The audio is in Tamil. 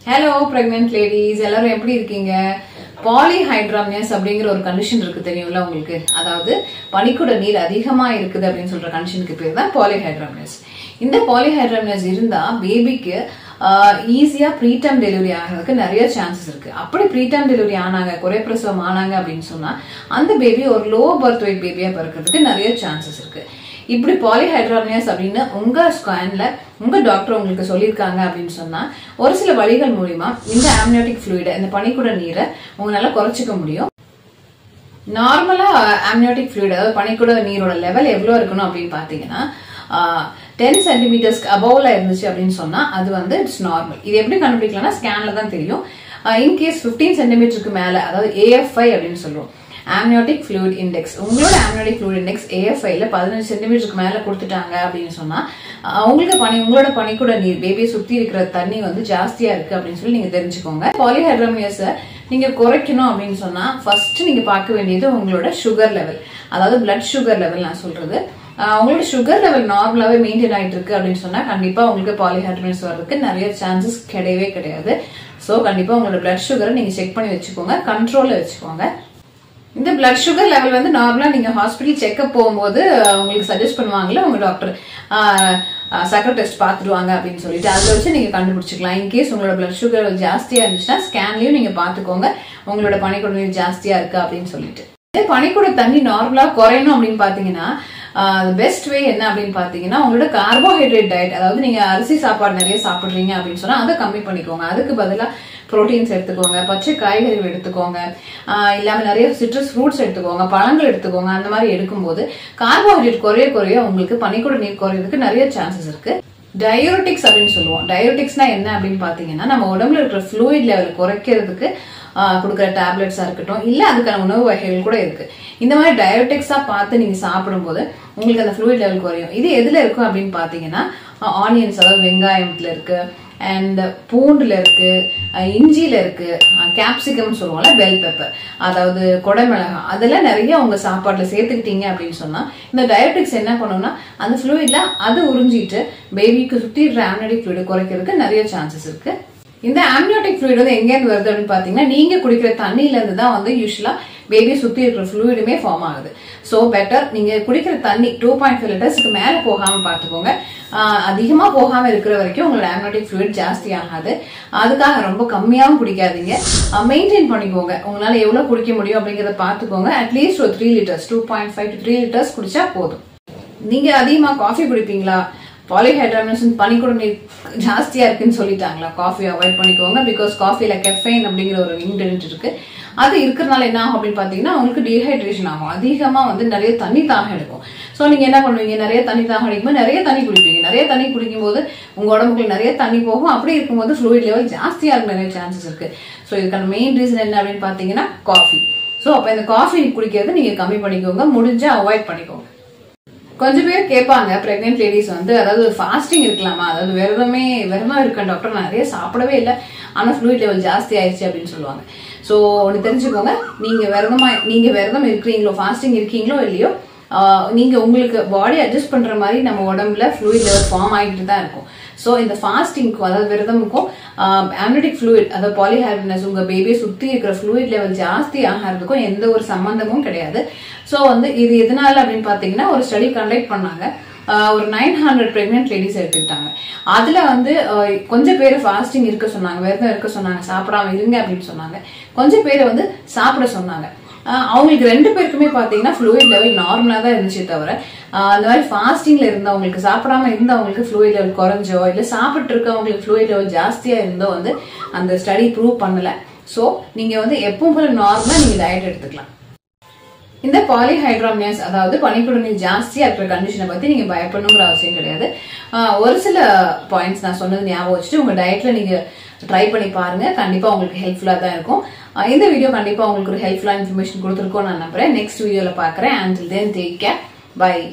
Hello pregnant ladies, எல்லாரும் எப்படி இருக்கீங்க? பாலிஹைட்ராமியஸ் அப்படிங்கிற ஒரு கண்டிஷன் இருக்கு தெரியும்ல உங்களுக்கு. அதாவது பனிக்குட நீர் அதிகமா இருக்குது அப்படின்னு சொல்ற கண்டிஷனுக்கு பேர் தான் பாலிஹைட்ராமியஸ். இந்த பாலிஹைட்ராமியஸ் இருந்தா பேபிக்கு ஈஸியா ப்ரீடம் டெலிவரி ஆகிறதுக்கு நிறைய சான்சஸ் இருக்கு. அப்படி ப்ரீடம் டெலிவரி ஆனாங்க, குறை பிரசவம் ஆனாங்க அப்படின்னு சொன்னா அந்த பேபி ஒரு லோ பர்த் வெயிட் பேபியா பிறக்கிறதுக்கு நிறைய சான்சஸ் இருக்கு. இப்படி பாலிஹைட்ராமியஸ் அப்படின்னு உங்க ஸ்கேன்ல உங்க டாக்டர் உங்களுக்கு சொல்லியிருக்காங்க அப்படின்னு சொன்னா ஒரு சில வழிகள் மூலமா இந்த ஆம்னியோட்டிக் ஃப்ளூயிட, இந்த பனிக்குட நீரை உங்களால குறைச்சிக்க முடியும். நார்மலா ஆம்னியோட்டிக் ஃப்ளூயிட், அதாவது பனிக்குட நீரோட லெவல் எவ்வளவு இருக்கணும் அப்படின்னு பாத்தீங்கன்னா 10 சென்டிமீட்டர்ஸ்க்கு அபவ்ல இருந்துச்சு அப்படின்னு சொன்னா அது வந்து இட்ஸ் நார்மல். இது எப்படி கண்டுபிடிக்கலாம்னா ஸ்கேன்ல தான் தெரியும். இன்கேஸ் 15 சென்டிமீட்டருக்கு மேல, அதாவது AFI அப்படின்னு சொல்லுவோம், ஆம்னியோட்டிக் ஃப்ளூயிட் இண்டெக்ஸ், உங்களோட ஆம்னியோட்டிக் ஃப்ளூயிட் இண்டெக்ஸ் AFI-ல 15 சென்டிமீட்டருக்கு மேல கொடுத்துட்டாங்க அப்படின்னு சொன்னா உங்களுக்கு உங்களோட பனிக்குட நீர், பேபியை சுத்தி இருக்கிற தண்ணி வந்து ஜாஸ்தியா இருக்கு அப்படின்னு சொல்லி நீங்க தெரிஞ்சுக்கோங்க. பாலிஹைட்ராமியஸை நீங்க குறைக்கணும் அப்படின்னு சொன்னா ஃபர்ஸ்ட் நீங்க பார்க்க வேண்டியது உங்களோட சுகர் லெவல், அதாவது பிளட் சுகர் லெவல். நான் சொல்றது உங்களோட சுகர் லெவல் நார்மலாவே மெயின்டைன் ஆயிட்டு இருக்கு அப்படின்னு சொன்னா கண்டிப்பா உங்களுக்கு பாலிஹைட்ராமியஸ் வர்றதுக்கு நிறைய சான்சஸ் கிடையவே கிடையாது. சோ கண்டிப்பா உங்களோட பிளட் சுகரை நீங்க செக் பண்ணி வச்சுக்கோங்க, கண்ட்ரோல்ல வச்சுக்கோங்க. இந்த பிளட் சுகர் லெவல் வந்து நார்மலா நீங்க ஹாஸ்பிட்டல் செக்அப் போகும்போது உங்களுக்கு சஜஸ்ட் பண்ணுவாங்கல்ல உங்க டாக்டர், சக்கரை டெஸ்ட் பாத்துருவாங்க அப்படின்னு சொல்லிட்டு அதுல வச்சு நீங்க கண்டுபிடிச்சிக்கலாம். இன்கேஸ் உங்களோட பிளட் சுகர் ஜாஸ்தியா இருந்துச்சுன்னா ஸ்கேன்லயும் நீங்க பாத்துக்கோங்க உங்களோட பனிக்குட நீர் ஜாஸ்தியா இருக்கு அப்படின்னு சொல்லிட்டு. பனிக்குட தண்ணி நார்மலா குறையணும் அப்படின்னு பாத்தீங்கன்னா பெஸ்ட் வே என்ன அப்படின்னு பாத்தீங்கன்னா உங்களோட கார்போஹைட்ரேட் டயட், அதாவது நீங்க அரிசி சாப்பாடு நிறைய சாப்பிடுறீங்க அப்படின்னு சொன்னா அதை கம்மி பண்ணிக்கோங்க. அதுக்கு பதிலா புரோட்டீன்ஸ் எடுத்துக்கோங்க, பச்சை காய்கறிகள் எடுத்துக்கோங்க, இல்லாம நிறைய சிட்ரஸ் ஃப்ரூட்ஸ் எடுத்துக்கோங்க, பழங்கள் எடுத்துக்கோங்க. அந்த மாதிரி எடுக்கும்போது கார்போஹைட்ரேட் குறைய குறைய உங்களுக்கு பனிக்குட நீர் குறையறதுக்கு நிறைய சான்சஸ் இருக்கு. டயூரிட்டிக்ஸ் அப்படின்னு சொல்லுவோம். டயூரிட்டிக்ஸ்னா என்ன அப்படின்னு பாத்தீங்கன்னா நம்ம உடம்புல இருக்கிற ஃப்ளூயிட் லெவல் குறைக்கிறதுக்கு கொடுக்குற டேப்லெட்ஸா இருக்கட்டும், இல்ல அதுக்கான உணவு வகைகள் கூட இருக்கு. இந்த மாதிரி டயூரிட்டிக்ஸா பார்த்து நீங்க சாப்பிடும் போது உங்களுக்கு அந்த ஃப்ளூயிட் லெவல் குறையும். இது எதுல இருக்கும் அப்படின்னு பாத்தீங்கன்னா ஆனியன்ஸ், அதாவது வெங்காயத்துல இருக்கு, அண்ட் பூண்டுல இருக்கு, இஞ்சியில இருக்கு, கேப்சிகம் சொல்லுவோம்ல, பெல் பெப்பர், அதாவது கொடைமிளகா, அதெல்லாம் நிறைய உங்க சாப்பாட்டுல சேர்த்துக்கிட்டீங்க அப்படின்னு சொன்னா இந்த டயபெட்டிக்ஸ் என்ன பண்ணும்னா அந்த ஃப்ளூயிட்ல அது உறிஞ்சிட்டு பேபிக்கு சுத்தி ஆம்னியோட்டிக் ஃப்ளூயிட் குறைக்கிறதுக்கு நிறைய சான்சஸ் இருக்கு. இந்த ஆம்னியோட்டிக் ஃப்ளூயிட் வந்து எங்க இருந்து வருது அப்படின்னு பாத்தீங்கன்னா நீங்க குடிக்கிற தண்ணியில இருந்து தான் வந்து யூஸ்வலா பேபியை சுத்தி இருக்கிற ஃப்ளூயிடுமே ஃபார்ம் ஆகுது. சோ பெட்டர் நீங்க குடிக்கிற தண்ணி 2.5 லிட்டர்ஸ்க்கு மேல போகாம பாத்துக்கோங்க. அதிகமா போகாம இருக்கிற வரைக்கும் உங்களோட ஆம்னியோட்டிக் ஃப்ளூயிட் ஜாஸ்தி ஆகாது. அதுக்காக ரொம்ப கம்மியாவும் குடிக்காதீங்க, மெயின்டைன் பண்ணிக்கோங்க. உங்களால எவ்வளவு குடிக்க முடியும் அப்படிங்கறத பாத்துக்கோங்க. அட்லீஸ்ட் ஒரு 3 லிட்டர்ஸ், 2.5 to 3 லிட்டர்ஸ் குடிச்சா போதும். நீங்க அதிகமா காஃபி குடிப்பீங்களா? பாலிஹைட்ராமியஸ் பனிக்குட நீர் ஜாஸ்தியா இருக்குன்னு சொல்லிட்டாங்களா? காஃபி அவாய்ட் பண்ணிக்கோங்க. பிகாஸ் காஃபில கெஃபைன் அப்படிங்கிற ஒரு இன்கிரிடியன்ட் இருக்கு. அது இருக்கிறதுனால என்ன ஆகும் அப்படின்னு பாத்தீங்கன்னா உங்களுக்கு டீஹைட்ரேஷன் ஆகும். அதிகமா வந்து நிறைய தண்ணி தாகம் எடுக்கும். சோ நீங்க என்ன பண்ணுவீங்க, நிறைய தண்ணி தாகம் அடிக்கும்போது நிறைய தண்ணி குடிப்பீங்க. நிறைய தண்ணி குடிக்கும் போது உங்க உடம்புக்குள்ள நிறைய தண்ணி போகும். அப்படி இருக்கும்போது ஃப்ளூயிட் லெவல் ஜாஸ்தியா இருக்க நிறைய சான்சஸ் இருக்கு. சோ இதுக்கான மெயின் ரீசன் என்ன அப்படின்னு பாத்தீங்கன்னா காஃபி. சோ அப்ப இந்த காஃபி குடிக்கிறது நீங்க கம்மி பண்ணிக்கோங்க, முடிஞ்சா அவாய்ட் பண்ணிக்கோங்க. கொஞ்சம் பேர் கேட்பாங்க பிரெக்னென்ட் லேடிஸ் வந்து, அதாவது ஃபாஸ்டிங் இருக்கலாமா, அதாவது விரதமா இருக்க டாக்டர், நிறைய சாப்பிடவே இல்லை ஆனா ஃப்ளூயிட் லெவல் ஜாஸ்தி ஆயிடுச்சு அப்படின்னு சொல்லுவாங்க. சோ ஒன்னு தெரிஞ்சுக்கோங்க, நீங்க விரதம் இருக்கிறீங்களோ, ஃபாஸ்டிங் இருக்கீங்களோ இல்லையோ, நீங்க உங்களுக்கு பாடி அட்ஜஸ்ட் பண்ற மாதிரி நம்ம உடம்புல ஃப்ளூயிட் லெவல் ஃபார்ம் ஆகிட்டு தான் இருக்கும். சோ இந்த ஃபாஸ்டிங்க்கும், அதாவது விரதமுக்கும் ஆம்னியோட்டிக் ஃப்ளூயிட், அதாவது பாலிஹைட்ராமியஸ் உங்க பேபியை சுத்தி இருக்கிற ஃப்ளூயிட் லெவல் ஜாஸ்தி ஆகிறதுக்கும் எந்த ஒரு சம்பந்தமும் கிடையாது. சோ வந்து இது எதனால அப்படின்னு பாத்தீங்கன்னா ஒரு ஸ்டடி கண்டக்ட் பண்ணாங்க. ஒரு 900 பிரெக்னென்ட் லேடிஸ் எடுத்துக்கிட்டாங்க. அதுல வந்து கொஞ்சம் பேர் ஃபாஸ்டிங் இருக்க சொன்னாங்க, விரதம் இருக்க சொன்னாங்க, சாப்பிடாம இருங்க அப்படின்னு சொன்னாங்க. கொஞ்சம் பேர் வந்து சாப்பிட சொன்னாங்க. அவங்களுக்கு 2 பேருக்குமே பாத்தீங்கன்னா ஃப்ளூயிட் லெவல் நார்மலா தான் இருந்துச்சே தவிர அந்த மாதிரி ஃபாஸ்டிங்ல இருந்தவங்களுக்கு, சாப்பிடாம இருந்தவங்களுக்கு ஃப்ளூயிட் லெவல் குறைஞ்சோ இல்ல சாப்பிட்டு இருக்கவங்களுக்கு ஃப்ளூயிட் லெவல் ஜாஸ்தியா இருந்தோ வந்து அந்த ஸ்டடி ப்ரூவ் பண்ணல. சோ நீங்க வந்து எப்பவும் போல நார்மலா நீங்க டயட் எடுத்துக்கலாம். இந்த பாலிஹைட்ராமியஸ், அதாவது பனிக்குட நீர் ஜாஸ்தியா இருக்கிற கண்டிஷனை பத்தி நீங்க பயப்படணுங்கிற அவசியம் கிடையாது. ஒரு சில பாயிண்ட்ஸ் நான் சொன்னது ஞாபகம் வச்சுட்டு உங்க டயட்ல நீங்க ட்ரை பண்ணி பாருங்க. கண்டிப்பா உங்களுக்கு ஹெல்ப்ஃபுல்லா தான் இருக்கும். இந்த வீடியோ கண்டிப்பா உங்களுக்கு ஒரு ஹெல்ப்ஃபுல்லா இன்ஃபர்மேஷன் கொடுத்துருக்கோம் நான் நம்புறேன். நெக்ஸ்ட் வீடியோல பாக்குறேன். Until then, take care. Bye.